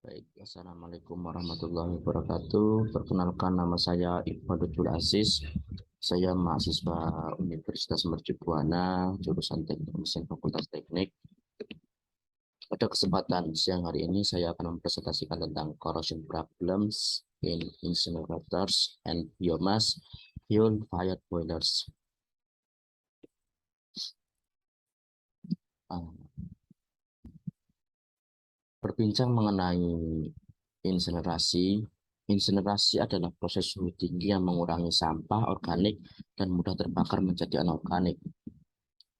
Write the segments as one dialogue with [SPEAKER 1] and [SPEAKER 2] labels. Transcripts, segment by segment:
[SPEAKER 1] Baik, Assalamualaikum warahmatullahi wabarakatuh. Perkenalkan, nama saya Iqbaluddin Aziz. Saya mahasiswa Universitas Mercu Buana, jurusan Teknik Mesin Fakultas Teknik. Pada kesempatan siang hari ini, saya akan mempresentasikan tentang corrosion problems in incinerators and biomass fuel-fired boilers. Ah, Berbincang mengenai insinerasi. Insinerasi adalah proses suhu tinggi yang mengurangi sampah organik dan mudah terbakar menjadi anorganik.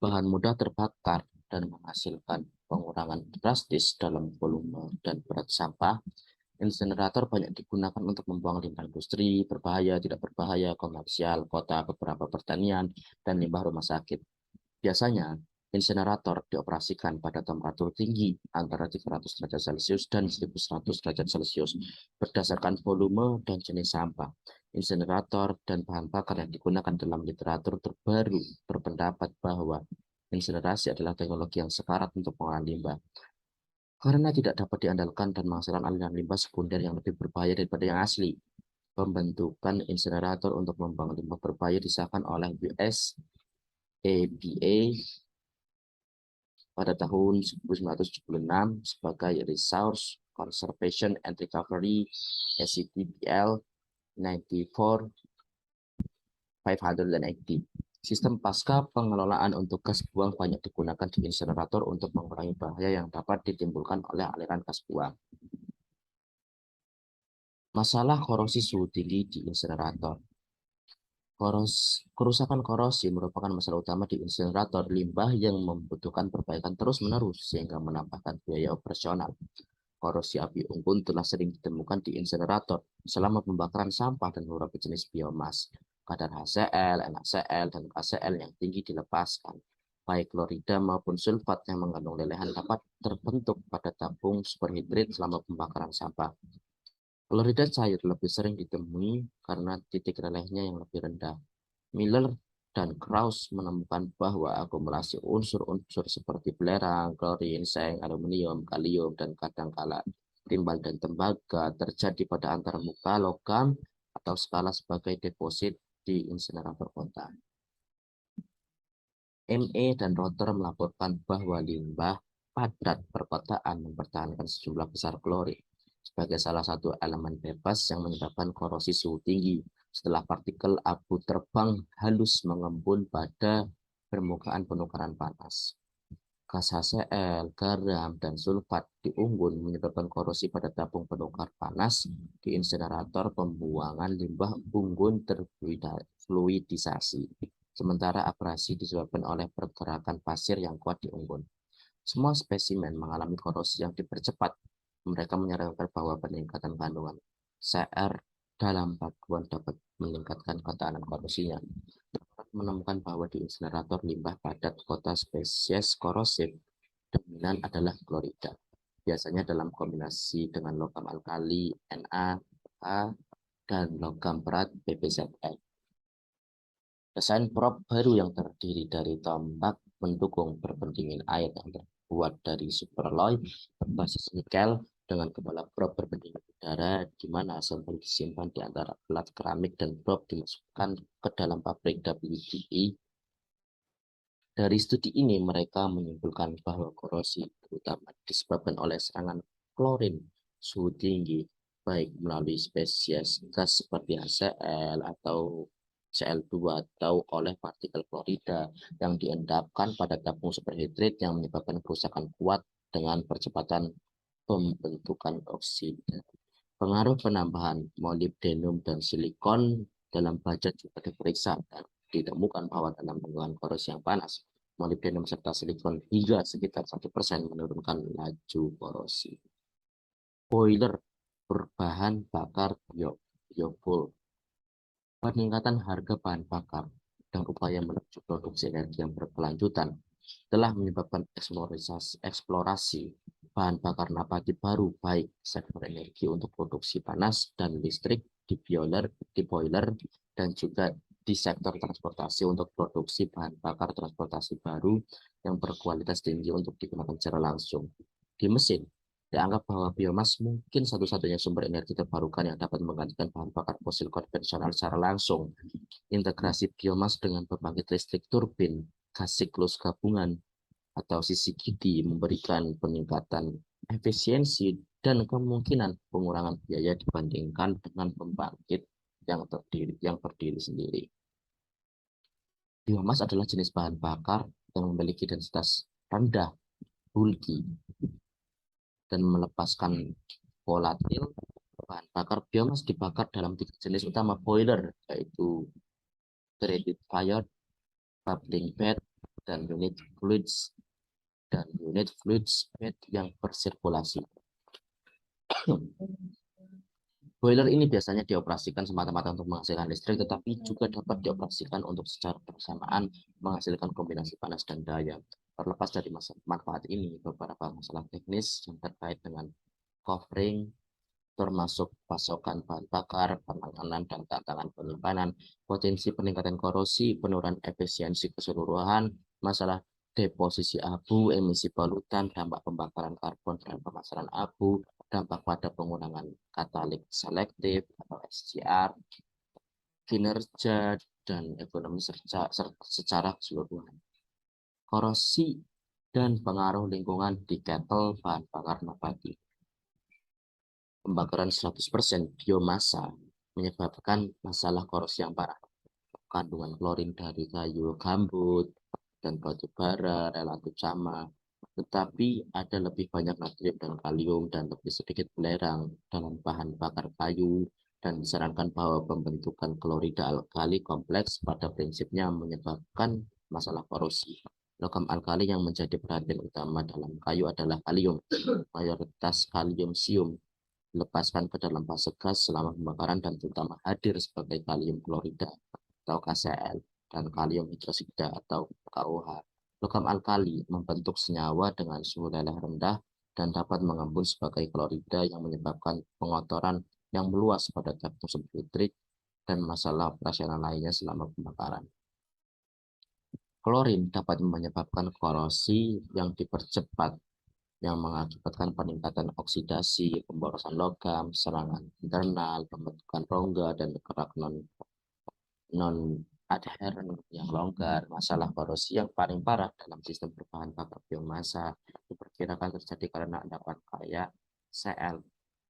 [SPEAKER 1] Bahan mudah terbakar dan menghasilkan pengurangan drastis dalam volume dan berat sampah. Insinerator banyak digunakan untuk membuang limbah industri, berbahaya, tidak berbahaya, komersial, kota, beberapa pertanian, dan limbah rumah sakit. Biasanya, insinerator dioperasikan pada temperatur tinggi antara 300 derajat Celcius dan 1100 derajat Celcius berdasarkan volume dan jenis sampah. Insinerator dan bahan bakar yang digunakan dalam literatur terbaru berpendapat bahwa insinerasi adalah teknologi yang sekarat untuk pengolahan limbah karena tidak dapat diandalkan dan menghasilkan aliran limbah sekunder yang lebih berbahaya daripada yang asli. Pembentukan insinerator untuk membuang limbah berbahaya disahkan oleh US EPA pada tahun 1976 sebagai Resource Conservation and Recovery SCTPL 94580. Sistem pasca pengelolaan untuk gas buang banyak digunakan di insinerator untuk mengurangi bahaya yang dapat ditimbulkan oleh aliran gas buang. Masalah korosi suhu tinggi di insinerator. Kerusakan korosi merupakan masalah utama di insinerator limbah yang membutuhkan perbaikan terus-menerus sehingga menambahkan biaya operasional. Korosi api unggun telah sering ditemukan di insinerator selama pembakaran sampah dan beberapa jenis biomas. Kadar HCl, NaCl, dan KCl yang tinggi dilepaskan. Baik klorida maupun sulfat yang mengandung lelehan dapat terbentuk pada tabung superhidrat selama pembakaran sampah. Klorida cair lebih sering ditemui karena titik lelehnya yang lebih rendah. Miller dan Krauss menemukan bahwa akumulasi unsur-unsur seperti belerang, klorin, seng, aluminium, kalium, dan kadangkala timbal dan tembaga terjadi pada antara muka logam atau skala sebagai deposit di insinerator kota. ME dan Rotter melaporkan bahwa limbah padat perkotaan mempertahankan sejumlah besar klorin sebagai salah satu elemen bebas yang menyebabkan korosi suhu tinggi setelah partikel abu terbang halus mengembun pada permukaan penukaran panas. Gas HCl, garam, dan sulfat di unggun menyebabkan korosi pada tabung penukar panas di insinerator pembuangan limbah unggun terfluidisasi. Sementara abrasi disebabkan oleh pergerakan pasir yang kuat di unggun. Semua spesimen mengalami korosi yang dipercepat. Mereka menyarankan bahwa peningkatan kandungan Cr dalam paduan dapat meningkatkan ketahanan korosinya. Menemukan bahwa di insinerator limbah padat kota spesies korosif dominan adalah klorida. Biasanya dalam kombinasi dengan logam alkali NaH dan logam berat PbZn. Desain prop baru yang terdiri dari tombak mendukung berpendingin air yang terbuat dari superalloy berbasis nikel dengan kepala prop berpendingin udara di mana sampel disimpan di antara pelat keramik dan prop dimasukkan ke dalam pabrik WDI. Dari studi ini mereka menyimpulkan bahwa korosi terutama disebabkan oleh serangan klorin suhu tinggi baik melalui spesies gas seperti HCl atau Cl2 atau oleh partikel klorida yang diendapkan pada tabung superhidrat yang menyebabkan kerusakan kuat dengan percepatan pembentukan oksida. Pengaruh penambahan molybdenum dan silikon dalam baja juga diperiksa dan ditemukan bahwa dalam lingkungan korosi yang panas, molybdenum serta silikon hingga sekitar 1% menurunkan laju korosi. Boiler berbahan bakar biofuel. Peningkatan harga bahan bakar dan upaya menuju produksi energi yang berkelanjutan telah menyebabkan eksplorasi bahan bakar nabati baru baik sektor energi untuk produksi panas dan listrik di boiler dan juga di sektor transportasi untuk produksi bahan bakar transportasi baru yang berkualitas tinggi untuk digunakan secara langsung di mesin. Dianggap bahwa biomas mungkin satu-satunya sumber energi terbarukan yang dapat menggantikan bahan bakar fosil konvensional secara langsung. Integrasi biomas dengan pembangkit listrik turbin, gas siklus gabungan, atau CCGT memberikan peningkatan efisiensi dan kemungkinan pengurangan biaya dibandingkan dengan pembangkit yang berdiri sendiri. Biomas adalah jenis bahan bakar yang memiliki densitas rendah, bulky, dan melepaskan volatil. Bahan bakar biomas dibakar dalam 3 jenis utama boiler, yaitu threaded fire, bubbling bed, dan unit fluids bed yang bersirkulasi. Boiler ini biasanya dioperasikan semata-mata untuk menghasilkan listrik, tetapi juga dapat dioperasikan untuk secara bersamaan menghasilkan kombinasi panas dan daya. Terlepas dari manfaat ini, beberapa masalah teknis yang terkait dengan covering, termasuk pasokan bahan bakar, penanganan, dan tantangan penyimpanan, potensi peningkatan korosi, penurunan efisiensi keseluruhan, masalah deposisi abu, emisi polutan, dampak pembakaran karbon dan pemasaran abu, dampak pada penggunaan katalik selektif atau SCR, kinerja, dan ekonomi secara keseluruhan. Korosi dan pengaruh lingkungan di kettle bahan bakar nabati. Pembakaran 100% biomasa menyebabkan masalah korosi yang parah. Kandungan klorin dari kayu gambut dan batu bara relatif sama, tetapi ada lebih banyak natrium dan kalium dan lebih sedikit belerang dalam bahan bakar kayu, dan disarankan bahwa pembentukan klorida alkali kompleks pada prinsipnya menyebabkan masalah korosi. Logam alkali yang menjadi perhatian utama dalam kayu adalah kalium, mayoritas kalium-sium dilepaskan ke dalam fase gas selama pembakaran dan terutama hadir sebagai kalium klorida atau KCl dan kalium hidroksida atau KOH. Logam alkali membentuk senyawa dengan suhu leleh rendah dan dapat mengembun sebagai klorida yang menyebabkan pengotoran yang meluas pada tabung sulfitrik dan masalah operasional lainnya selama pembakaran. Klorin dapat menyebabkan korosi yang dipercepat yang mengakibatkan peningkatan oksidasi, pemborosan logam, serangan internal, pembentukan rongga, dan kerak non-adheren yang longgar. Masalah korosi yang paling parah dalam sistem berbahan bakar biomasa diperkirakan terjadi karena endapan kaya Cl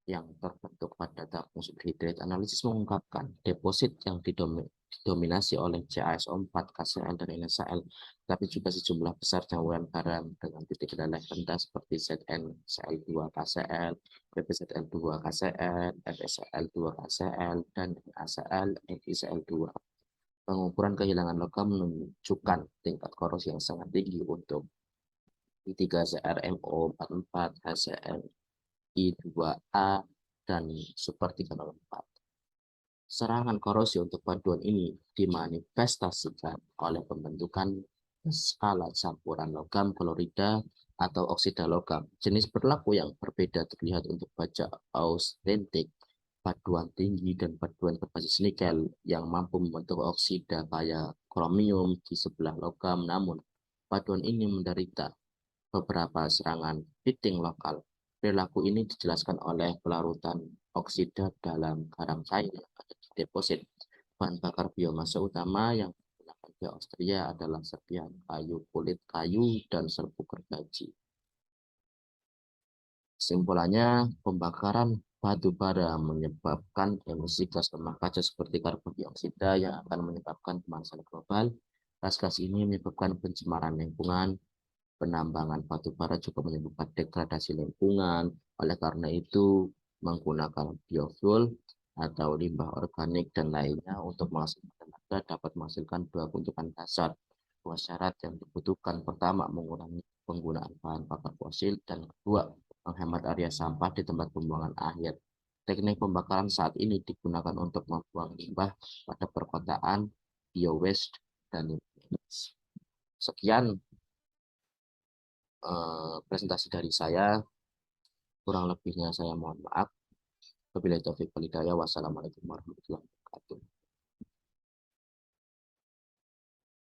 [SPEAKER 1] yang terbentuk pada tabung superhidrat. Analisis mengungkapkan deposit yang didominasi oleh CaSO4, KCl, dan NaCl, tapi juga sejumlah besar campuran garam dengan titik leleh rendah seperti ZnCl2KCl, PbZl2KCl, FeCl2KCl, dan NaCl, NiCl2. Pengukuran kehilangan logam menunjukkan tingkat korosi yang sangat tinggi untuk I3CrMO44, HCl, I2A, dan Super 304. Serangan korosi untuk paduan ini dimanifestasikan oleh pembentukan skala campuran logam klorida atau oksida logam. Jenis berlaku yang berbeda terlihat untuk baja austentik, paduan tinggi, dan paduan berbasis nikel yang mampu membentuk oksida kaya kromium di sebelah logam. Namun, paduan ini menderita beberapa serangan pitting lokal. Perilaku ini dijelaskan oleh pelarutan oksida dalam garam cair yang ada di deposit. Bahan bakar biomasa utama yang digunakan di Austria adalah serpihan kayu, kulit kayu, dan serbuk gergaji. Kesimpulannya, pembakaran batu bara menyebabkan emisi gas rumah kaca seperti karbon dioksida yang akan menyebabkan pemanasan global. Gas-gas ini menyebabkan pencemaran lingkungan. Penambangan batu bara juga menyebabkan degradasi lingkungan. Oleh karena itu, menggunakan biofuel atau limbah organik dan lainnya untuk menghasilkan tenaga dapat menghasilkan dua keuntungan dasar. Dua syarat yang dibutuhkan: pertama, mengurangi penggunaan bahan bakar fosil, dan kedua, menghemat area sampah di tempat pembuangan akhir. Teknik pembakaran saat ini digunakan untuk membuang limbah pada perkotaan, bio-waste, dan limbah. Sekian presentasi dari saya, kurang lebihnya saya mohon maaf. Wabillahi taufiq wal hidayah. Wassalamualaikum warahmatullahi wabarakatuh.